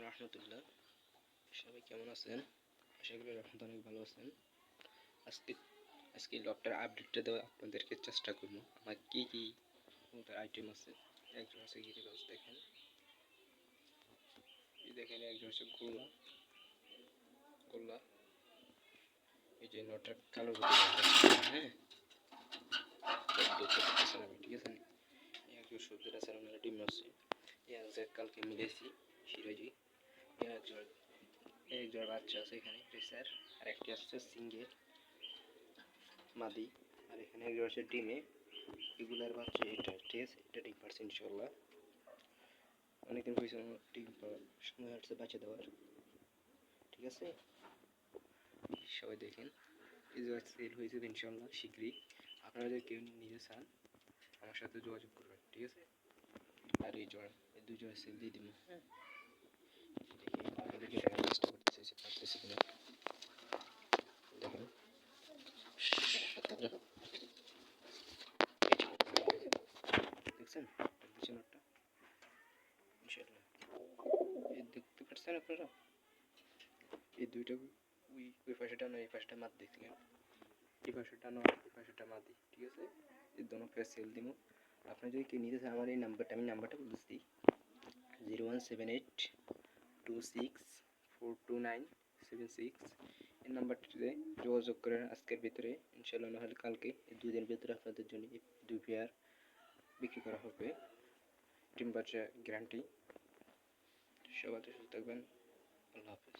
রহমতুল্লাহ। সবাই কেমন আছেন? আশা করি রহমত অনেক ভালো আছেন। আজকে আজকে লটটার আপডেটটা দেওয়া আপনাদেরকে চেষ্টা করব। আমার কি কি আইটেম আছে। একজন আছে গিরিবাস, দেখেন এই দেখেন, একজন আছে গোল্লা গোল্লা এই যে লটটার কালো হ্যাঁ আমি, ঠিক আছে। একজন সবজির আছে, ওনারা ডিম আছে। কালকে মিলেছি সিরাজি। একজন বাচ্চা আছে এখানে রেসার, আর একটি আসছে সিঙ্গেল মাদি, আর এখানে একজন আছে ডিমে। এগুলার বাচ্চা এটা, ঠিক আছে। এটা ডিম পারছে ইনশাল্লাহ। অনেকদিন হয়েছে ডিম সময় আসছে বাচ্চা দেওয়ার, ঠিক আছে। সবাই দেখেন এই যে সেল হয়েছে ইনশাল্লাহ শীঘ্রই। আপনারা যদি কেউ নিতে চান আমার সাথে যোগাযোগ করবেন, ঠিক আছে। আর এই জোড়া, এই দুই জোড়া সেল দিয়ে দিব। হ্যাঁ, দেখি আপনাদেরকে দেখার চেষ্টা করতেছি, পারতেছি কিনা। দেখেন দেখছেন পিছনেরটা ইনশাআল্লাহ। এই দেখতে পাচ্ছেন আপনারা, এই দুইটা ওই পাশেটা না এই পাশটা মাত দেখলেন, এই পাশেটা না এই পাশেটা মাদি, ঠিক আছে। এই দোনো পেয়ার সেল দিব। আপনি যদি কেউ নিতে চান আমার এই নাম্বারটা, আমি নাম্বারটা বলতেছি 017826429766। এই নাম্বারটিতে যোগাযোগ করেন আজকের ভিতরে ইনশাআল্লাহ, নাহলে কালকে। এই দুদিনের ভিতরে আপনাদের জন্য এই দুই পেয়ার বিক্রি করা হবে। ডিম বাচ্চা গ্যারান্টি। সবাই সুস্থ থাকবেন। আল্লাহ হাফেজ।